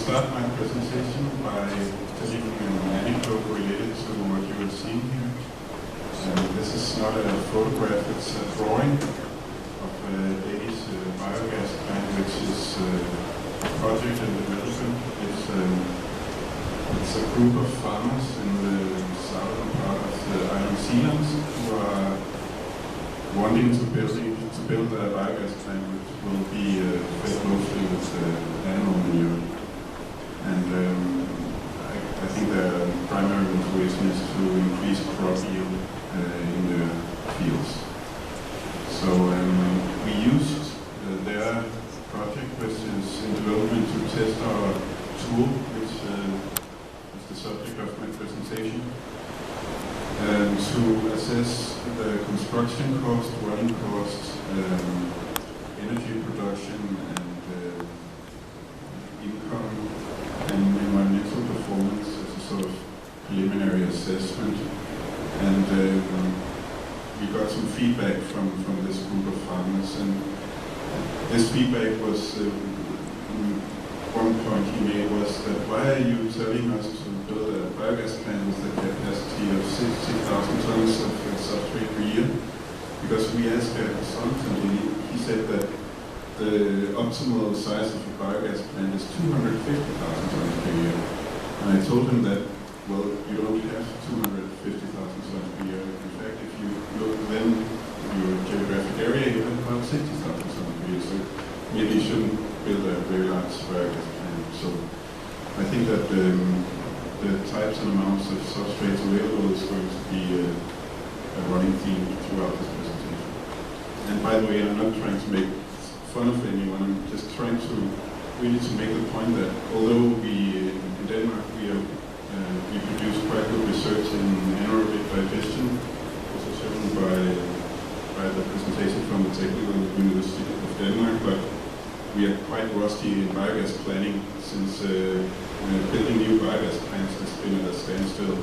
start my presentation by telling an anecdote related to what you are seeing here. This is not a photograph, it's a drawing of a Danish biogas plant, which is a project in development. It's a group of farmers in the southern part of the island Zealand who are wanting to build a biogas plant which will be fed mostly with animal manure. And I think their primary motivation is to increase crop yield in the fields. So we used their project, which is in development, to test our tool, which is the subject of my presentation, to assess the construction cost, running costs, energy production, and income, and environmental performance as a sort of preliminary assessment. And we got some feedback from this group of farmers, and this feedback was, one point he made was that, why are you telling us to build a biogas plant with a capacity of 60,000 tons of substrate per year? Because we asked a consultant, and he said that the optimal size of a biogas plant is 250,000 tons per year. And I told him that, well, you don't have 250,000 tons per year. In fact, if you look then your geographic area, you have about 60,000 tons per year. So maybe you shouldn't build a very large biogas plant. So I think that the types and amounts of substrates available is going to be a running theme throughout this presentation. And by the way, I'm not trying to make fun of anyone, I'm just trying to really to make the point that although we in Denmark we produce quite good research in anaerobic digestion, also shown by the presentation from the Technical University of Denmark, but we are quite rusty in biogas planning since building new biogas plants has been at a standstill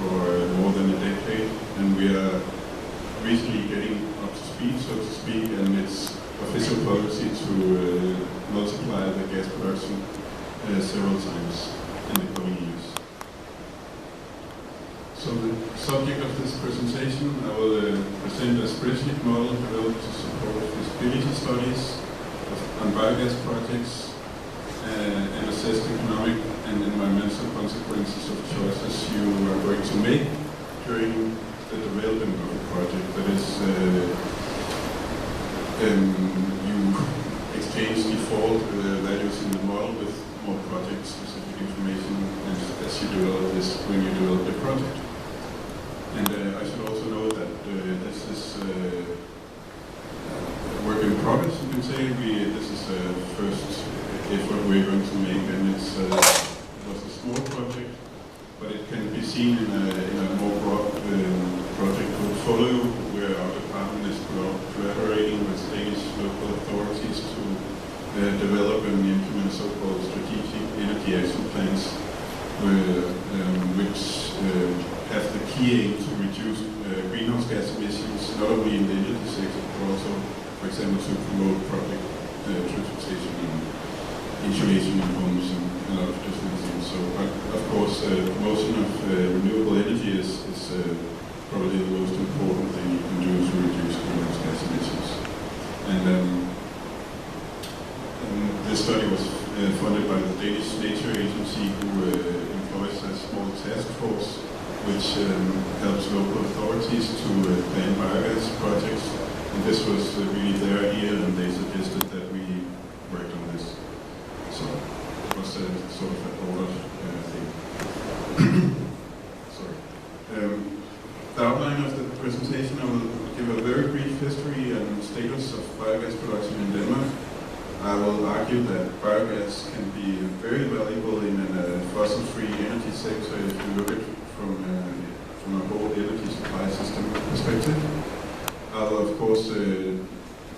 for more than a decade, and we are recently getting up to speed, so to speak, and it's official policy to multiply the gas production several times in the coming years. So the subject of this presentation, I will present a spreadsheet model developed to support feasibility studies on biogas projects and assess the economic and environmental consequences of choices you are going to make during the development of the project. That is, you exchange default values in the model with more project-specific information as you develop this when you develop the project. And I should also know that this is a work in progress, you can say. This is the first effort we're going to make, and it was a small project, but it can be seen in a more broad project portfolio where our department is collaborating with Danish local authorities to develop and implement so-called strategic energy action plans, which have the key aim to reduce greenhouse gas emissions, not only in the energy sector, but also, for example, to promote public transportation and insulation in homes and a lot of different things. So, but of course, promotion of renewable energy is probably the most important thing you can do to reduce greenhouse gas emissions. And this study was funded by the Danish Nature Agency, who employs a small task force which helps local authorities to plan biogas projects. And this was really their idea, and they suggested that we worked on this. So it was a sort of a ordered thing. Sorry. The outline of the presentation, I will give a very brief history and status of biogas production in Denmark. I will argue that biogas can be very valuable in a fossil-free energy sector if you look at it from a whole energy supply system perspective. I will, of course,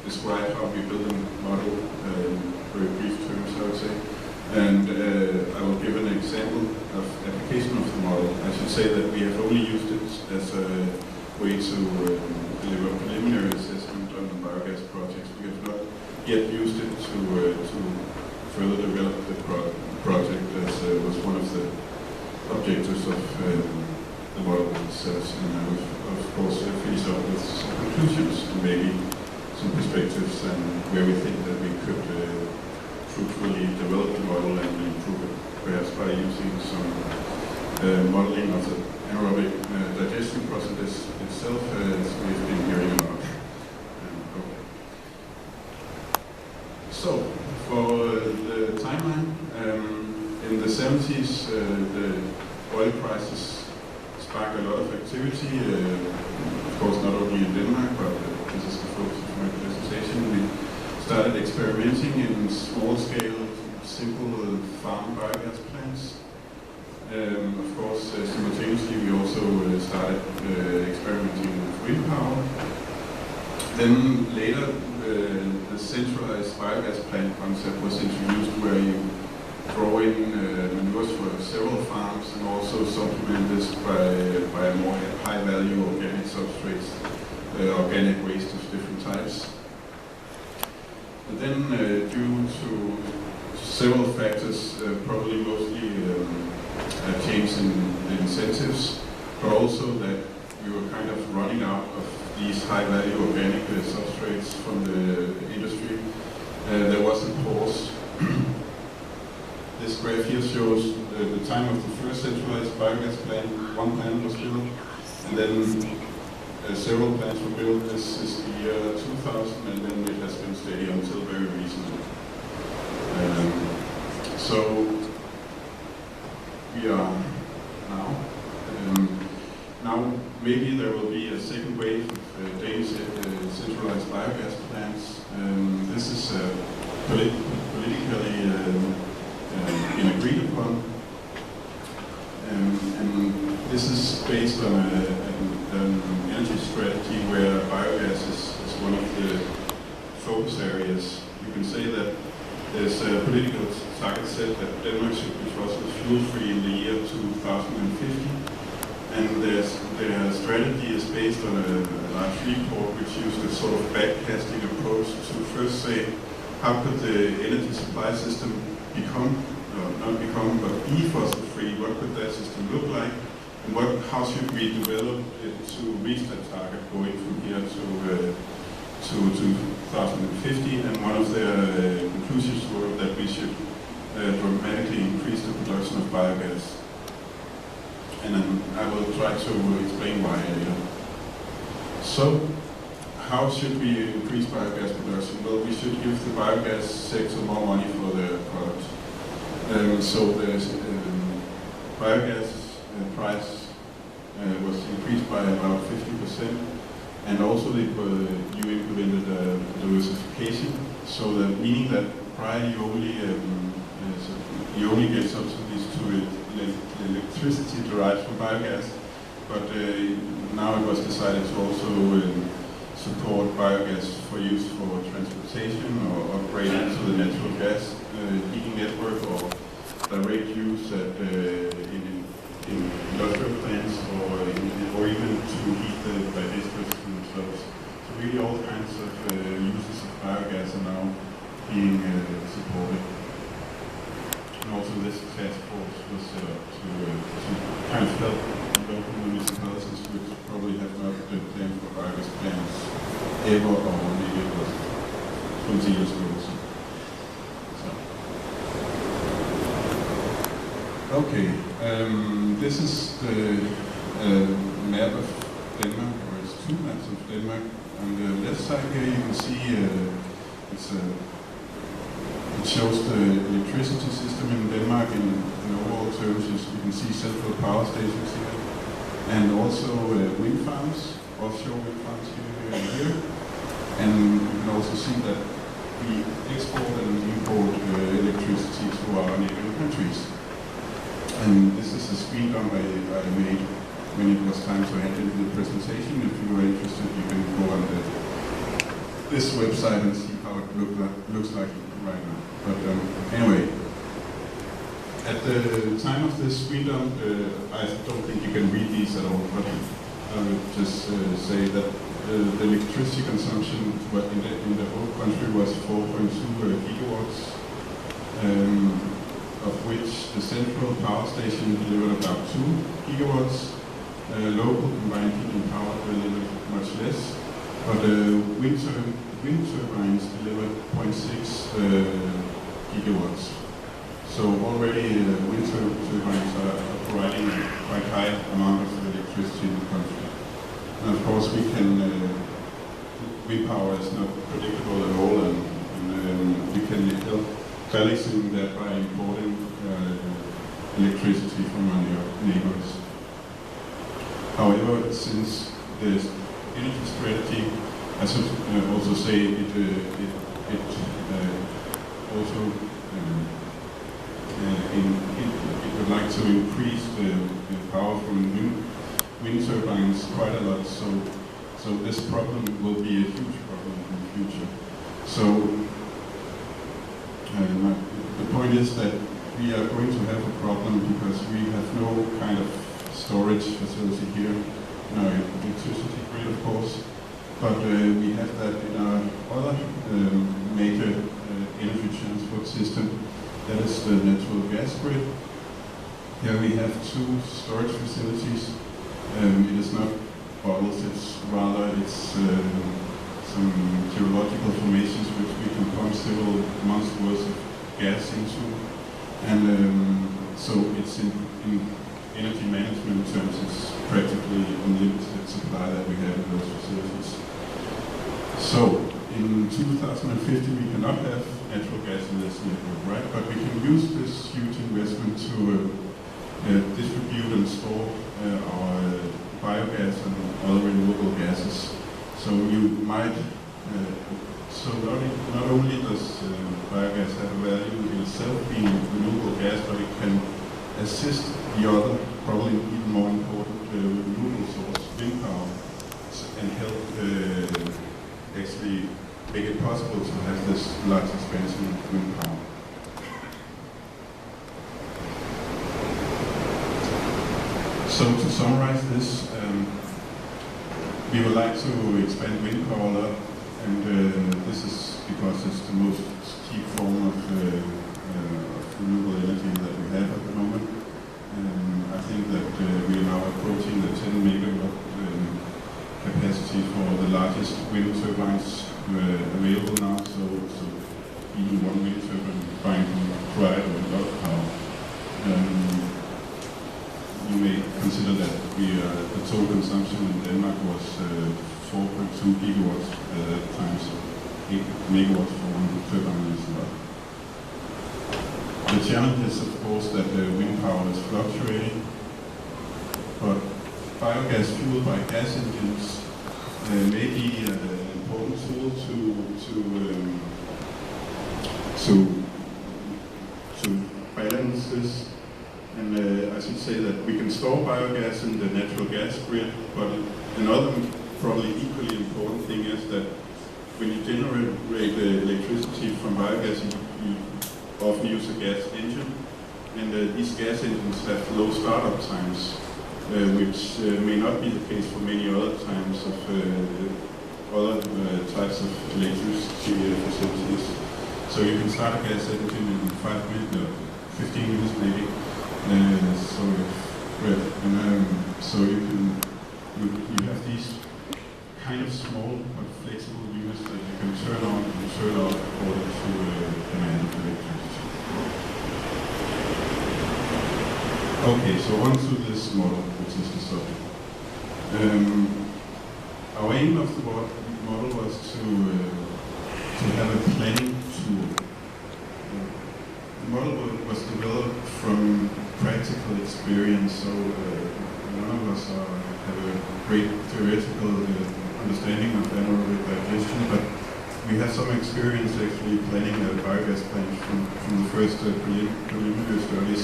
describe how we build a model in very brief terms, I would say. And I will give an example of application of the model. I should say that we have only used it as a way to deliver preliminary assessment on the biogas projects. We have not yet used it to further develop the project. objectives of the model itself, and I will, of course, finish up with some conclusions and maybe some perspectives and where we think that we could fruitfully develop the model and improve it, perhaps by using some modeling of the anaerobic digestion process itself, as we've been hearing about. Okay. So, for the timeline, in the 70s, the oil prices sparked a lot of activity, of course not only in Denmark, but this is the focus of my presentation. We started experimenting in small-scale, simple farm biogas plants. Of course, simultaneously we also started experimenting with wind power. Then later, the centralized biogas plant concept was introduced, where you draw in manures for several farms and also supplement this by more high-value organic substrates, organic waste of different types. But then, due to several factors, probably mostly a change in the incentives, but also that we were kind of running out of these high-value organic substrates from the industry. There was a pause. This graph here shows the time of the first centralized biogas plant. One plant was built, and then several plants were built. This is the year 2000, and then it has been steady until very recently. So we are now. Now maybe there will be a second wave of Danish centralized biogas plants. This is politically been agreed upon, and this is based on an energy strategy where biogas is one of the focus areas. You can say that there's a political target set that Denmark should be fossil fuel-free in the year 2050, and their strategy is based on a large report which used a sort of backcasting approach to first say, how could the energy supply system not become, but be fossil-free? What could that system look like? And how should we develop it to reach that target going from here to 2050? And one of their conclusions were that we should dramatically increase the production of biogas. And I will try to explain why later. So, how should we increase biogas production? Well, we should give the biogas sector more money for their products. So the biogas price was increased by about 50%, and also you implemented diversification. So that meaning that prior you only get subsidies to electricity derived from biogas, but now it was decided to also support biogas for use for transportation or upgrading to the natural gas heating network, or direct use in industrial plants, or even to heat the digesters themselves. So really all kinds of uses of biogas are now being supported. And also this task force was set up to kind of help local municipalities which probably have not been planned for biogas plants ever, or maybe it was 20 years ago. Okay, this is the map of Denmark, or it's two maps of Denmark. On the left side here you can see it shows the electricity system in Denmark in overall terms. You can see central power stations here, and also wind farms, offshore wind farms here. And you can also see that we export and import electricity to our neighboring countries. And this is a screen dump I made when it was time to hand in the presentation. If you are interested, you can go on this website and see how it looks like right now. But anyway, at the time of this screen dump, I don't think you can read these at all, but I would just say that the electricity consumption in the whole country was 4.2 gigawatts, of which the central power station delivered about 2 gigawatts. Local combined heat and power delivered much less, but wind turbines delivered 0.6 gigawatts. So already wind turbines are providing quite high amount of electricity in the country. And of course we can, wind power is not predictable at all, and we can help balancing that by importing electricity from our neighbors. However, since the energy strategy, I should also say it also it would like to increase the power from wind turbines quite a lot. So this problem will be a huge problem in the future. So the point is that we are going to have a problem because we have no kind of storage facility here in our electricity grid, of course, but we have that in our other major energy transport system, that is the natural gas grid. Here we have 2 storage facilities. It is not bottles, it's rather some geological formations which we can pump several months worth of gas into, and so it's in energy management terms, it's practically unlimited supply that we have in those facilities. So in 2050 we cannot have natural gas in this network, right? But we can use this huge investment to distribute and store our biogas and other renewable gases. So you might, so not only does biogas have a value in itself being renewable gas, but it can assist the other, probably even more important, renewable source, wind power, and help actually make it possible to have this large expansion of wind power. So to summarize this, we would like to expand wind power a lot, and this is because it's the most cheap form of renewable energy that we have at the moment. I think that we are now approaching the 10 megawatt capacity for the largest wind turbines available now, so even one wind turbine can provide a lot of power. You may consider that the total consumption in Denmark was 4.2 gigawatts at that time, so 8 megawatts for one turbine is a lot. The challenge is, of course, that wind power is fluctuating, but biogas fueled by gas engines may be an important tool to balance this. And I should say that we can store biogas in the natural gas grid, but another probably equally important thing is that when you generate electricity from biogas, you often use a gas engine, and these gas engines have low startup times, which may not be the case for many other types of electricity facilities. So you can start a gas engine in 5 minutes, or 15 minutes maybe. So you have these kind of small but flexible units that you can turn on and turn off according to demand of electricity. Okay, so on to this model, which is the subject. Our aim of the model was to have a planning tool. The model was developed from practical experience, so none of us have a great theoretical understanding of anaerobic digestion, but we have some experience actually planning a biogas plant from the first preliminary studies,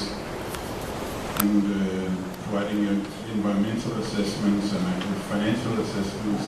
and providing environmental assessments and financial assessments.